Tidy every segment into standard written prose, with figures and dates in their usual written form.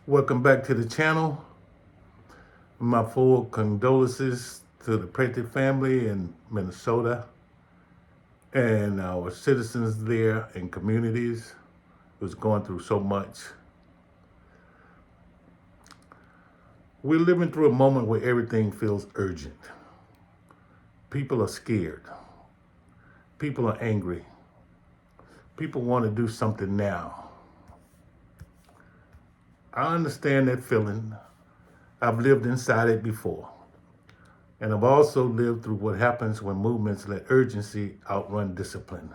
Welcome back to the channel. My full condolences to the Prentice family in Minnesota and our citizens there and communities who's going through so much. We're living through a moment where everything feels urgent. People are scared. People are angry. People want to do something now. I understand that feeling. I've lived inside it before. And I've also lived through what happens when movements let urgency outrun discipline.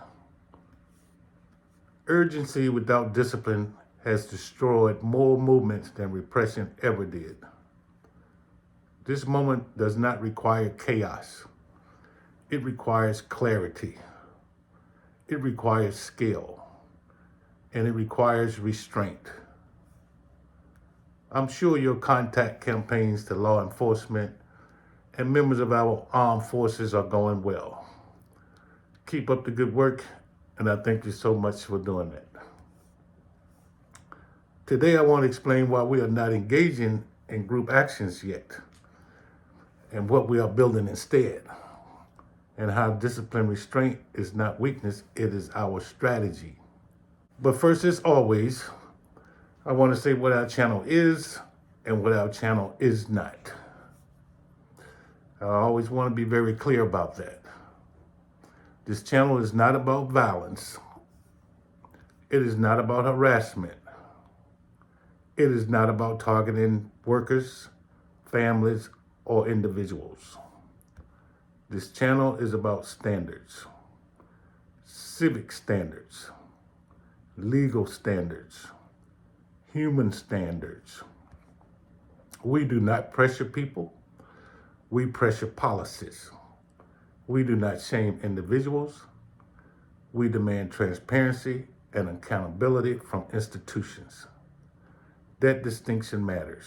Urgency without discipline has destroyed more movements than repression ever did. This moment does not require chaos. It requires clarity. It requires skill. And it requires restraint. I'm sure your contact campaigns to law enforcement and members of our armed forces are going well. Keep up the good work, and I thank you so much for doing that. Today, I want to explain why we are not engaging in group actions yet, and what we are building instead, and how discipline restraint is not weakness, it is our strategy. But first, as always, I want to say what our channel is and what our channel is not. I always want to be very clear about that. This channel is not about violence. It is not about harassment. It is not about targeting workers, families, or individuals. This channel is about standards, civic standards, legal standards, human standards. We do not pressure people. We pressure policies. We do not shame individuals. We demand transparency and accountability from institutions. That distinction matters.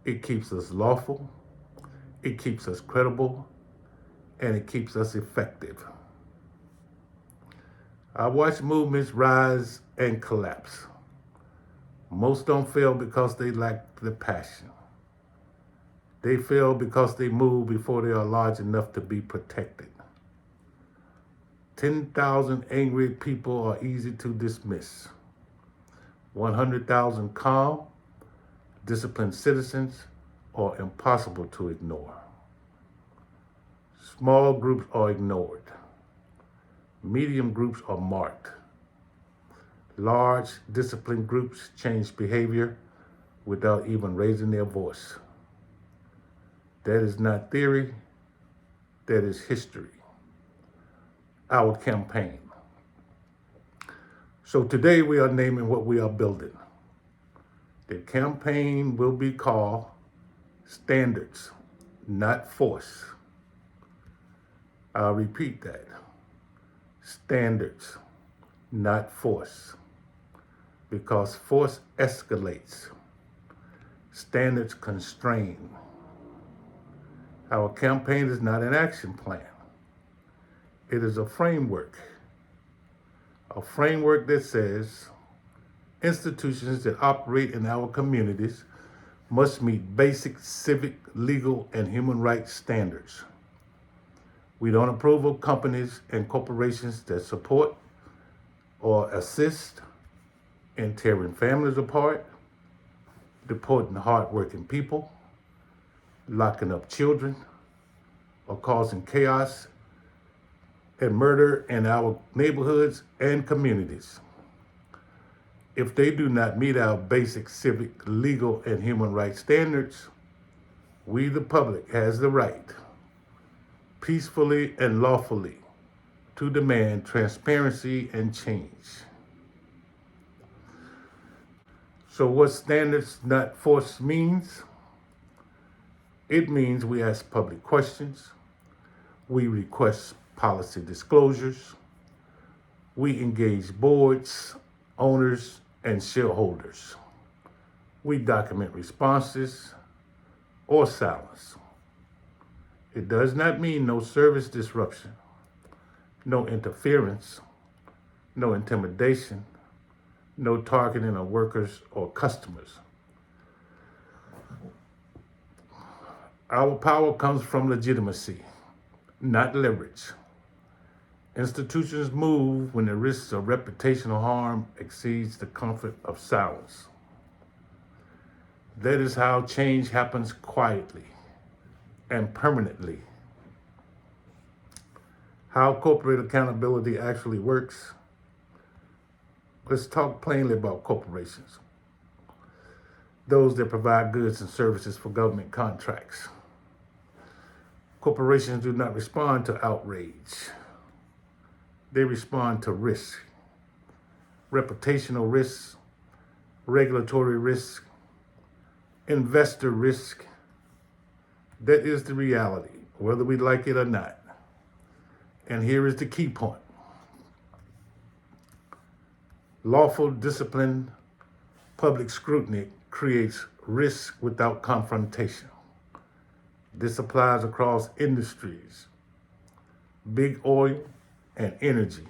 It keeps us lawful, it keeps us credible, and it keeps us effective. I watch movements rise and collapse. Most don't fail because they lack the passion. They fail because they move before they are large enough to be protected. 10,000 angry people are easy to dismiss. 100,000 calm, disciplined citizens are impossible to ignore. Small groups are ignored. Medium groups are marked. Large, disciplined groups change behavior without even raising their voice. That is not theory, that is history. Our campaign. So today we are naming what we are building. The campaign will be called Standards, Not Force. I'll repeat that. Standards, not force. Because force escalates. Standards constrain. Our campaign is not an action plan. It is a framework. A framework that says institutions that operate in our communities must meet basic civic, legal, and human rights standards. We don't approve of companies and corporations that support or assist in tearing families apart, deporting hardworking people, locking up children, or causing chaos and murder in our neighborhoods and communities. If they do not meet our basic civic, legal, and human rights standards, we, the public, has the right, peacefully and lawfully, to demand transparency and change. So what standards not force means? It means we ask public questions, we request policy disclosures, we engage boards, owners, and shareholders. We document responses or silence. It does not mean no service disruption, no interference, no intimidation, no targeting of workers or customers. Our power comes from legitimacy, not leverage. Institutions move when the risks of reputational harm exceeds the comfort of silence. That is how change happens quietly and permanently. How corporate accountability actually works. Let's talk plainly about corporations. Those that provide goods and services for government contracts. Corporations do not respond to outrage. They respond to risk, reputational risk, regulatory risk, investor risk. That is the reality, whether we like it or not. And here is the key point. Lawful, disciplined, public scrutiny creates risk without confrontation. This applies across industries, big oil and energy.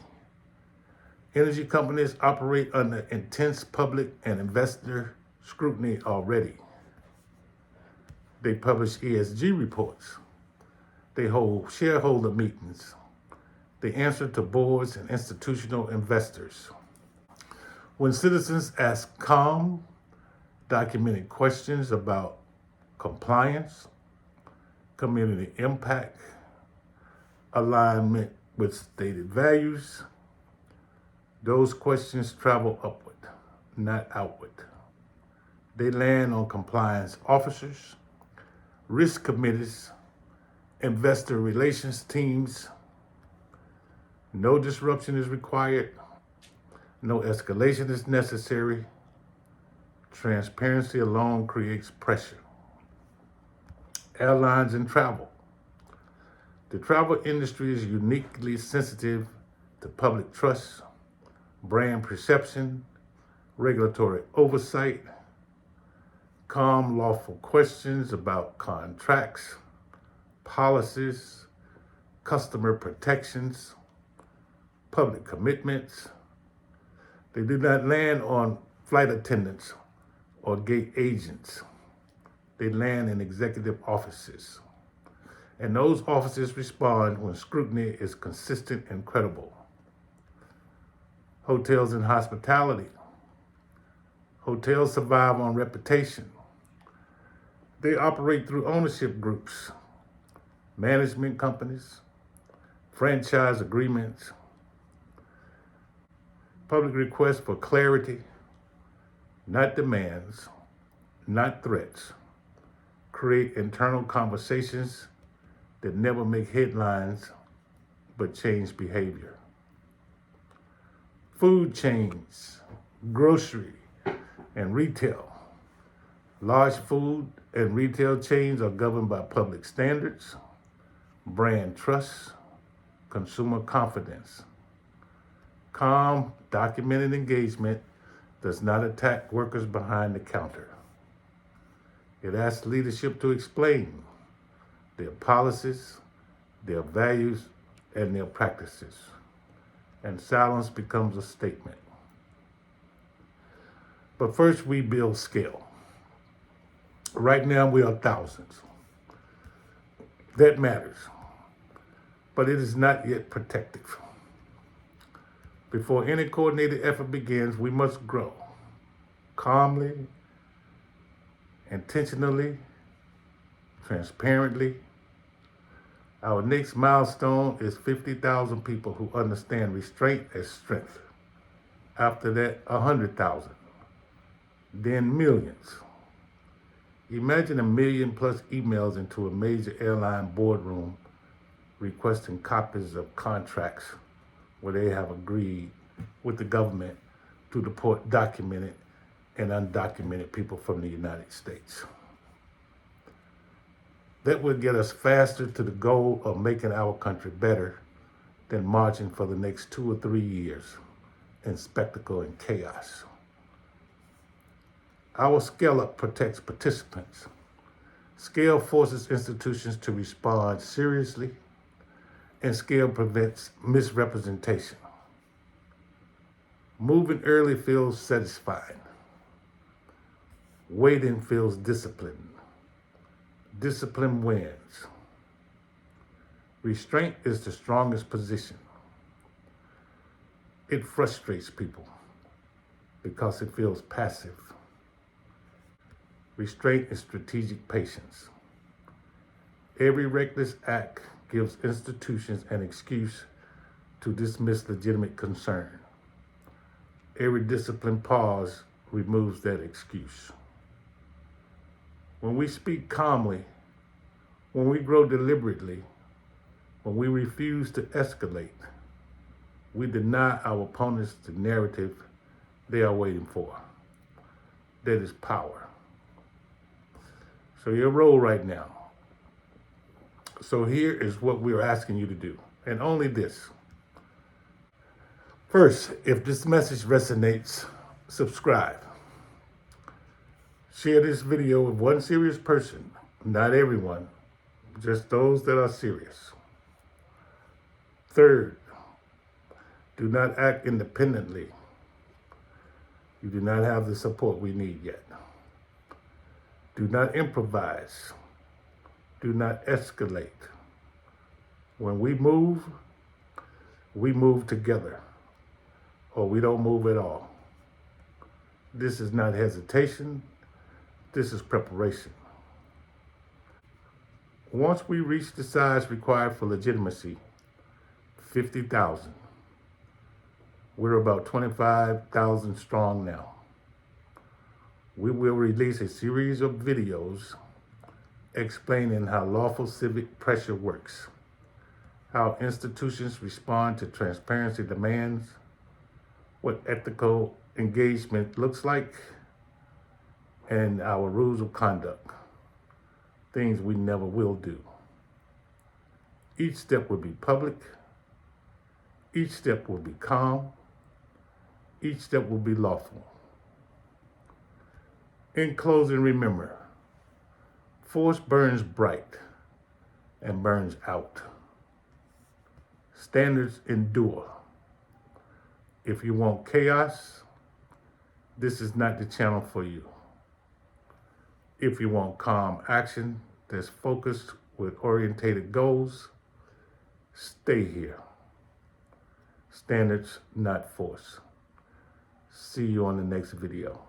Energy companies operate under intense public and investor scrutiny already. They publish ESG reports. They hold shareholder meetings. They answer to boards and institutional investors. When citizens ask calm, documented questions about compliance, community impact, alignment with stated values, those questions travel upward, not outward. They land on compliance officers, risk committees, investor relations teams. No disruption is required. No escalation is necessary. Transparency alone creates pressure. Airlines and travel. The travel industry is uniquely sensitive to public trust, brand perception, regulatory oversight, calm, lawful questions about contracts, policies, customer protections, public commitments. They do not land on flight attendants or gate agents. They land in executive offices. And those offices respond when scrutiny is consistent and credible. Hotels and hospitality. Hotels survive on reputation. They operate through ownership groups, management companies, franchise agreements. Public requests for clarity, not demands, not threats, create internal conversations that never make headlines but change behavior. Food chains, grocery, and retail. Large food and retail chains are governed by public standards, brand trust, consumer confidence. Calm, documented engagement does not attack workers behind the counter. It asks leadership to explain their policies, their values, and their practices. And silence becomes a statement. But first, we build scale. Right now, we are thousands. That matters. But it is not yet protective. Before any coordinated effort begins, we must grow calmly, intentionally, transparently. Our next milestone is 50,000 people who understand restraint as strength. After that, 100,000. Then millions. Imagine 1 million plus emails into a major airline boardroom requesting copies of contracts where they have agreed with the government to deport documented and undocumented people from the United States. That would get us faster to the goal of making our country better than marching for the next 2 or 3 years in spectacle and chaos. Our scale up protects participants. Scale forces institutions to respond seriously, and scale prevents misrepresentation. Moving early feels satisfying. Waiting feels disciplined. Discipline wins. Restraint is the strongest position. It frustrates people because it feels passive. Restraint is strategic patience. Every reckless act gives institutions an excuse to dismiss legitimate concern. Every disciplined pause removes that excuse. When we speak calmly, when we grow deliberately, when we refuse to escalate, we deny our opponents the narrative they are waiting for. That is power. So your role right now. So here is what we're asking you to do, and only this. First, if this message resonates, subscribe. Share this video with one serious person, not everyone, just those that are serious. Third, do not act independently. You do not have the support we need yet. Do not improvise. Do not escalate. When we move together, or we don't move at all. This is not hesitation. This is preparation. Once we reach the size required for legitimacy, 50,000, we're about 25,000 strong now. We will release a series of videos explaining how lawful civic pressure works, how institutions respond to transparency demands, what ethical engagement looks like, and our rules of conduct, things we never will do. Each step will be public. Each step will be calm. Each step will be lawful. In closing, remember, force burns bright and burns out. Standards endure. If you want chaos, this is not the channel for you. If you want calm action that's focused with orientated goals, stay here. Standards, not force. See you on the next video.